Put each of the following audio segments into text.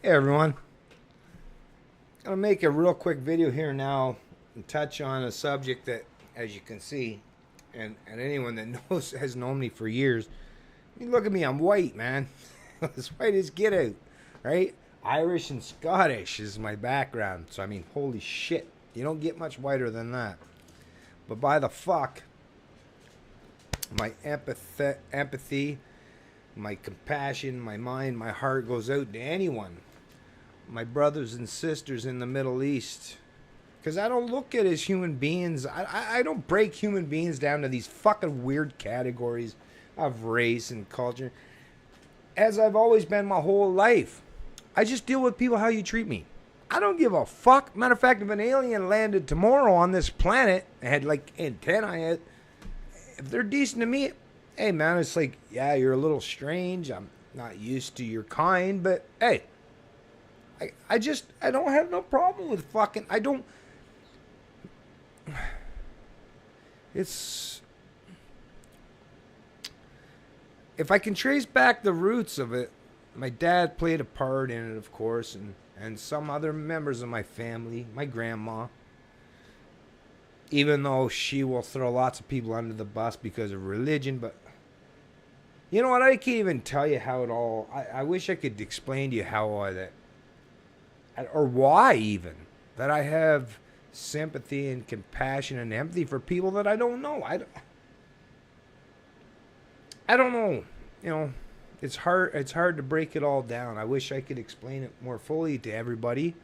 Hey everyone, I'm going to make a real quick video here now and touch on a subject that, as you can see, and anyone that knows has known me for years, I mean, look at me, I'm white, man. As white as get out, right? Irish and Scottish is my background, so I mean, holy shit, you don't get much whiter than that. But by the fuck, my empathy, my compassion, my mind, my heart goes out to anyone, my brothers and sisters in the Middle East, because I don't look at it as human beings. I don't break human beings down to these fucking weird categories of race and culture, as I've always been my whole life. I just deal with people how you treat me. I don't give a fuck. Matter of fact, if an alien landed tomorrow on this planet and had like antennae, if they're decent to me, hey man, it's like, yeah, you're a little strange. I'm not used to your kind, but hey, I don't have no problem with fucking, it's, if I can trace back the roots of it, my dad played a part in it, of course, and some other members of my family, my grandma, even though she will throw lots of people under the bus because of religion, but you know what, I can't even tell you how it all, I wish I could explain to you how that, or why even, that I have sympathy and compassion and empathy for people that I don't know. I don't know. You know, it's hard to break it all down. I wish I could explain it more fully to everybody.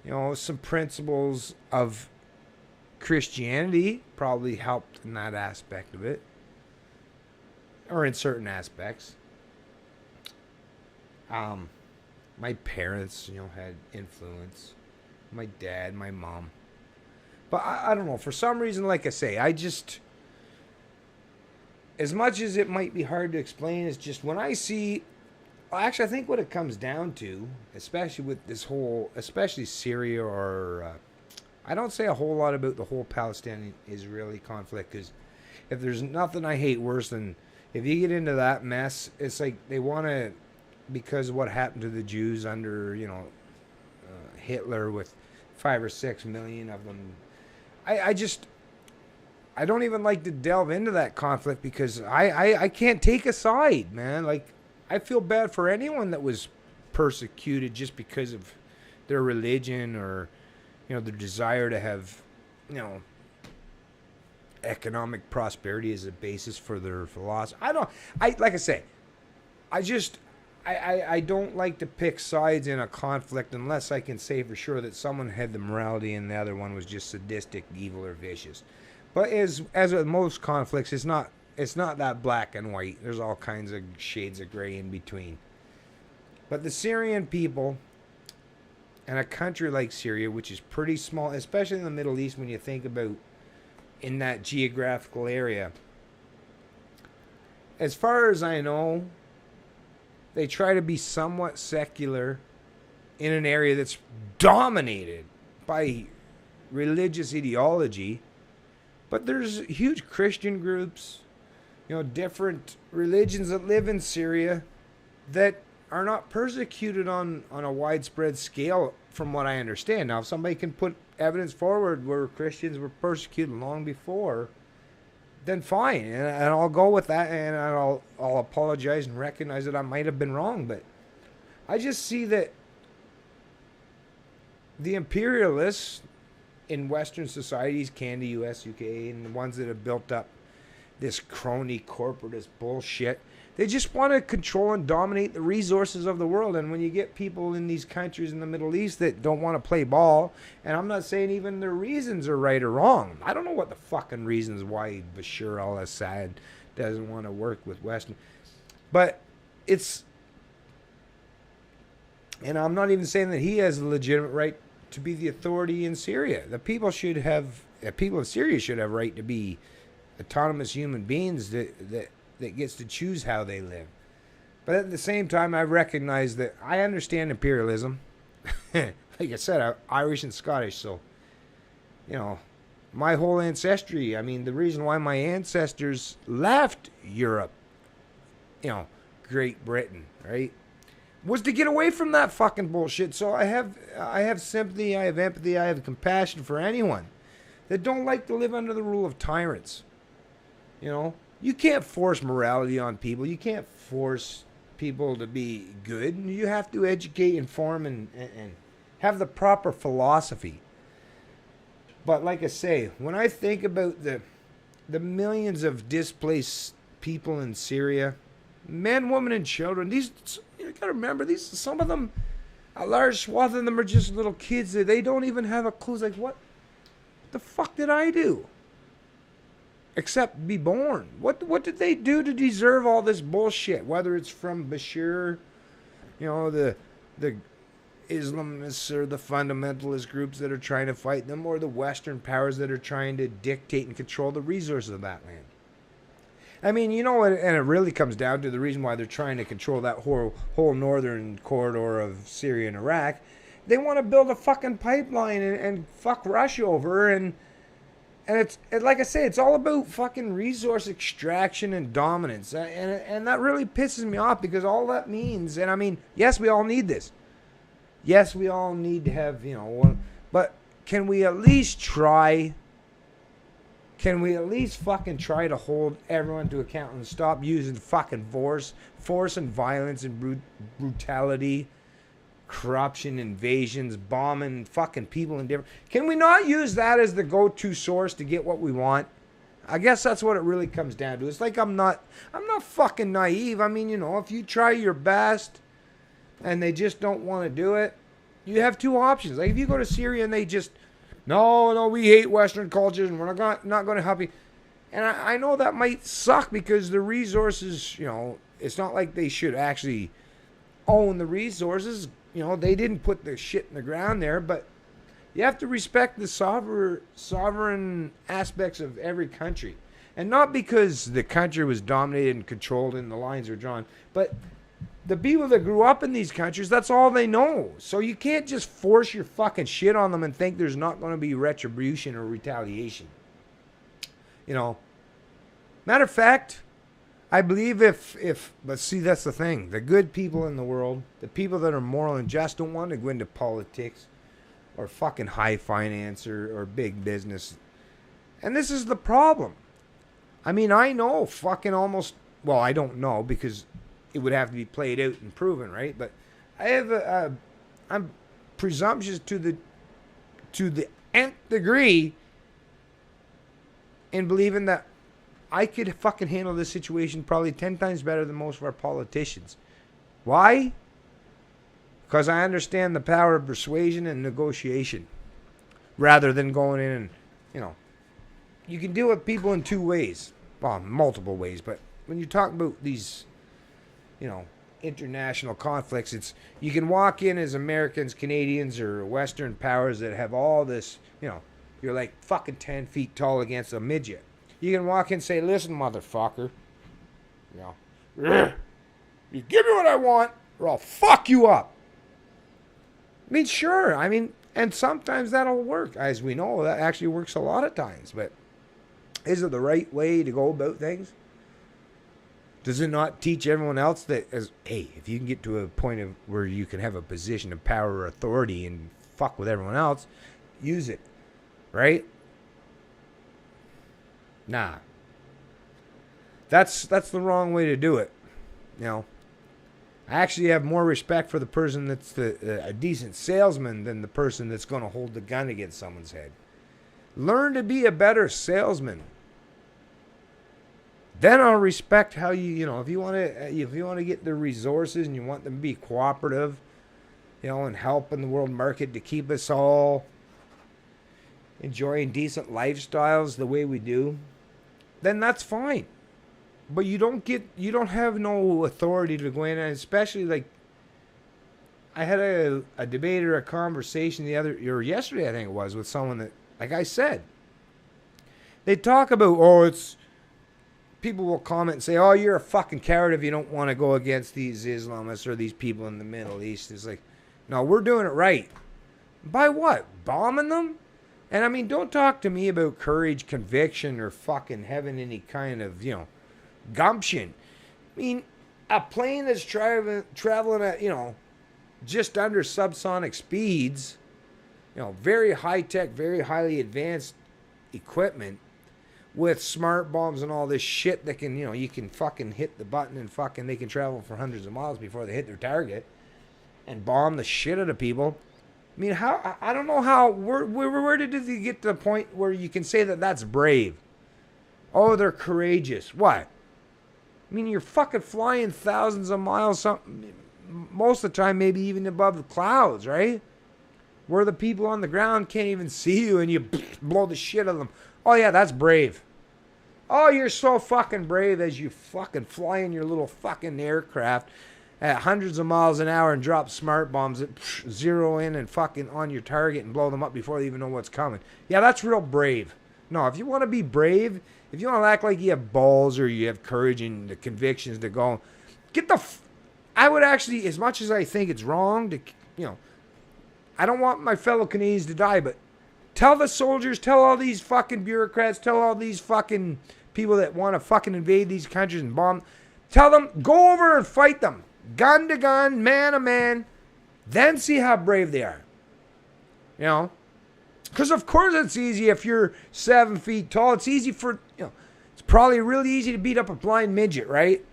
You know, some principles of Christianity probably helped in that aspect of it, or in certain aspects. My parents, you know, had influence. My dad, my mom. But I don't know. For some reason, like I say, I just, as much as it might be hard to explain, it's just when I see, well, actually, I think what it comes down to, especially with this whole, especially Syria, or I don't say a whole lot about the whole Palestinian-Israeli conflict, because if there's nothing I hate worse than, if you get into that mess, it's like they want to, because of what happened to the Jews under, you know, Hitler, with 5 or 6 million of them. I don't even like to delve into that conflict, because I can't take a side, man. Like, I feel bad for anyone that was persecuted just because of their religion, or, you know, their desire to have, you know, economic prosperity as a basis for their philosophy. Like I say, I don't like to pick sides in a conflict unless I can say for sure that someone had the morality and the other one was just sadistic, evil, or vicious. But as with most conflicts, it's not that black and white. There's all kinds of shades of gray in between. But the Syrian people, and a country like Syria, which is pretty small, especially in the Middle East, when you think about in that geographical area, as far as I know, they try to be somewhat secular in an area that's dominated by religious ideology. But there's huge Christian groups, you know, different religions that live in Syria that are not persecuted on a widespread scale, from what I understand. Now, if somebody can put evidence forward where Christians were persecuted long before, then fine, and I'll go with that, and I'll apologize and recognize that I might have been wrong. But I just see that the imperialists in Western societies, Canada, US, UK, and the ones that have built up this crony corporatist bullshit, they just want to control and dominate the resources of the world. And when you get people in these countries in the Middle East that don't want to play ball, and I'm not saying even their reasons are right or wrong. I don't know what the fucking reasons why Bashar al-Assad doesn't want to work with Western. But it's, and I'm not even saying that he has a legitimate right to be the authority in Syria. The people of Syria should have right to be autonomous human beings that gets to choose how they live. But at the same time, I recognize that I understand imperialism. Like I said, I'm Irish and Scottish, so, you know, my whole ancestry, I mean, the reason why my ancestors left Europe, you know, Great Britain, right, was to get away from that fucking bullshit. So I have sympathy, I have empathy, I have compassion for anyone that don't like to live under the rule of tyrants. You know, you can't force morality on people. You can't force people to be good. You have to educate, inform, and have the proper philosophy. But like I say, when I think about the millions of displaced people in Syria, men, women, and children, these, you gotta remember, these, some of them, a large swath of them are just little kids. They don't even have a clue. It's like, what the fuck did I do? Except be born. What did they do to deserve all this bullshit? Whether it's from Bashir, you know, the Islamists or the fundamentalist groups that are trying to fight them, or the Western powers that are trying to dictate and control the resources of that land. I mean, you know, and it really comes down to the reason why they're trying to control that whole northern corridor of Syria and Iraq. They want to build a fucking pipeline and fuck Russia over, and it's like I say, it's all about fucking resource extraction and dominance, and that really pisses me off, because all that means, and I mean, yes, we all need this. Yes, we all need to have, you know, one, but can we at least try? Can we at least fucking try to hold everyone to account and stop using fucking force and violence and brutality, corruption, invasions, bombing fucking people in different... Can we not use that as the go-to source to get what we want? I guess that's what it really comes down to. It's like I'm not fucking naive. I mean, you know, if you try your best and they just don't want to do it, you have two options. Like if you go to Syria and they just... No, we hate Western cultures and we're not going to help you. And I know that might suck, because the resources, you know, it's not like they should actually own the resources. You know, they didn't put the shit in the ground there, but you have to respect the sovereign aspects of every country. And not because the country was dominated and controlled and the lines are drawn, but the people that grew up in these countries, that's all they know. So you can't just force your fucking shit on them and think there's not going to be retribution or retaliation. You know, matter of fact, I believe but see, that's the thing. The good people in the world, the people that are moral and just, don't want to go into politics or fucking high finance or big business. And this is the problem. I mean, I know fucking almost, well, I don't know, because it would have to be played out and proven, right? But I have I'm presumptuous to the nth degree in believing that I could fucking handle this situation probably 10 times better than most of our politicians. Why? Because I understand the power of persuasion and negotiation, rather than going in and, you know, you can deal with people in two ways. Well, multiple ways, but when you talk about these, you know, international conflicts, it's, you can walk in as Americans, Canadians, or Western powers that have all this, you know, you're like fucking 10 feet tall against a midget. You can walk in and say, listen, motherfucker, you know, you give me what I want or I'll fuck you up. I mean, sure, I mean, and sometimes that'll work. As we know, that actually works a lot of times, but is it the right way to go about things? Does it not teach everyone else that, as, hey, if you can get to a point of where you can have a position of power or authority and fuck with everyone else, use it, right? Nah. That's the wrong way to do it. You know, I actually have more respect for the person that's a decent salesman than the person that's going to hold the gun against someone's head. Learn to be a better salesman. Then I'll respect how you know, if you want to get the resources and you want them to be cooperative, you know, and help in the world market to keep us all enjoying decent lifestyles the way we do, then that's fine. But you don't have no authority to go in, and especially like I had a debate or a conversation yesterday, I think it was, with someone that, like I said, they talk about, it's, people will comment and say, oh, you're a fucking coward if you don't want to go against these Islamists or these people in the Middle East. It's like, no, we're doing it right. By what? Bombing them? And I mean, don't talk to me about courage, conviction, or fucking having any kind of, you know, gumption. I mean, A plane that's traveling at, just under subsonic speeds, very high tech, very highly advanced equipment with smart bombs and all this shit that can, you can fucking hit the button and fucking they can travel for hundreds of miles before they hit their target and bomb the shit out of people. I mean, how, I don't know how, where did they get to the point where you can say that that's brave? Oh, they're courageous. What? I mean, you're fucking flying thousands of miles, most of the time, maybe even above the clouds, right? Where the people on the ground can't even see you and you blow the shit out of them. Oh, yeah, that's brave. Oh, you're so fucking brave as you fucking fly in your little fucking aircraft at hundreds of miles an hour and drop smart bombs that zero in and fucking on your target and blow them up before they even know what's coming. Yeah, that's real brave. No, if you want to be brave, if you want to act like you have balls or you have courage and the convictions to go, I would actually, as much as I think it's wrong to, I don't want my fellow Canadians to die, but tell the soldiers, tell all these fucking bureaucrats, tell all these fucking people that want to fucking invade these countries and bomb, tell them, go over and fight them. Gun to gun, man to man, then see how brave they are. Because of course it's easy if you're 7 feet tall. It's easy for, it's probably really easy to beat up a blind midget, right?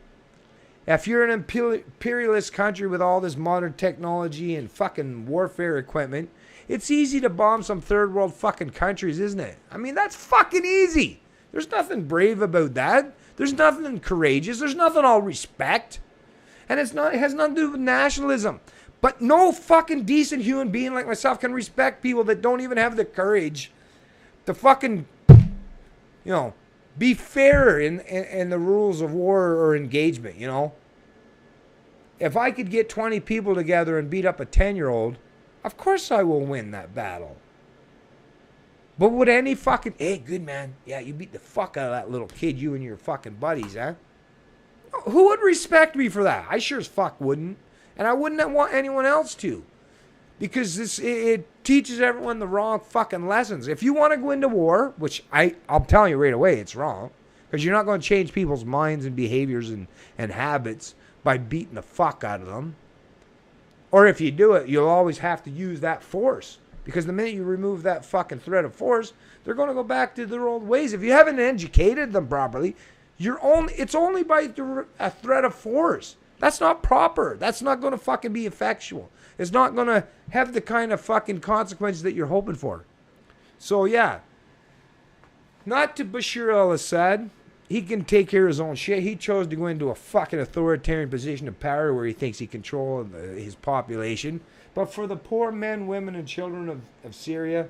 If you're an imperialist country with all this modern technology and fucking warfare equipment, it's easy to bomb some third world fucking countries, isn't it? I mean, that's fucking easy. There's nothing brave about that. There's nothing courageous. There's nothing all respect. And it has nothing to do with nationalism. But no fucking decent human being like myself can respect people that don't even have the courage to fucking, be fair in the rules of war or engagement, If I could get 20 people together and beat up a 10-year-old, of course I will win that battle. But would any fucking, hey, good man, yeah, you beat the fuck out of that little kid, you and your fucking buddies, huh? Who would respect me for that? I sure as fuck wouldn't. And I wouldn't want anyone else to. Because it teaches everyone the wrong fucking lessons. If you want to go into war, which I'm telling you right away, it's wrong. Because you're not going to change people's minds and behaviors and habits by beating the fuck out of them. Or if you do it, you'll always have to use that force. Because the minute you remove that fucking threat of force, they're going to go back to their old ways. If you haven't educated them properly, it's only by a threat of force. That's not proper. That's not going to fucking be effectual. It's not going to have the kind of fucking consequences that you're hoping for. So yeah, not to Bashir al-Assad. He can take care of his own shit. He chose to go into a fucking authoritarian position of power where he thinks he controls his population. But for the poor men, women, and children of Syria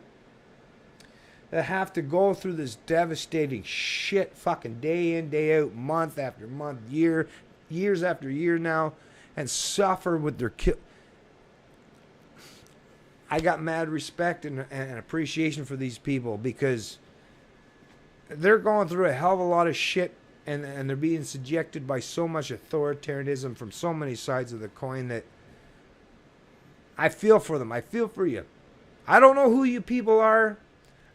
that have to go through this devastating shit fucking day in, day out, month after month, years after year now, and suffer with their I got mad respect and appreciation for these people because they're going through a hell of a lot of shit and they're being subjected by so much authoritarianism from so many sides of the coin that I feel for them. I feel for you. I don't know who you people are.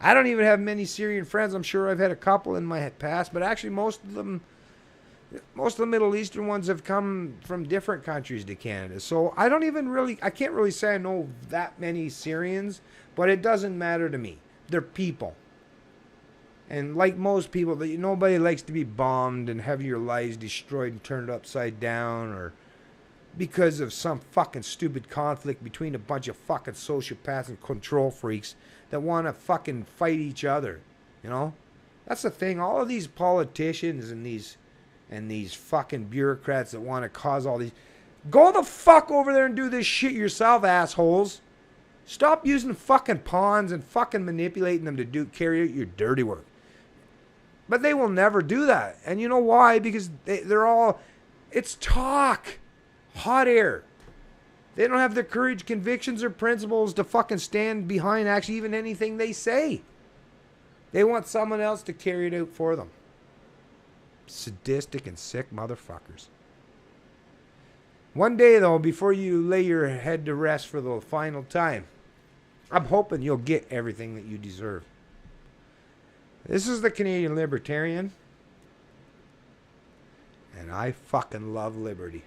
I don't even have many Syrian friends. I'm sure I've had a couple in my past, but actually most of the Middle Eastern ones have come from different countries to Canada. So I can't really say I know that many Syrians, but it doesn't matter to me. They're people. And like most people, nobody likes to be bombed and have your lives destroyed and turned upside down or because of some fucking stupid conflict between a bunch of fucking sociopaths and control freaks that want to fucking fight each other. That's the thing. All of these politicians and these fucking bureaucrats that want to cause all these... Go the fuck over there and do this shit yourself, assholes. Stop using fucking pawns and fucking manipulating them to carry out your dirty work. But they will never do that. And you know why? Because they're all... It's talk. Hot air. They don't have the courage, convictions, or principles to fucking stand behind actually even anything they say. They want someone else to carry it out for them. Sadistic and sick motherfuckers. One day, though, before you lay your head to rest for the final time, I'm hoping you'll get everything that you deserve. This is the Canadian Libertarian. And I fucking love liberty.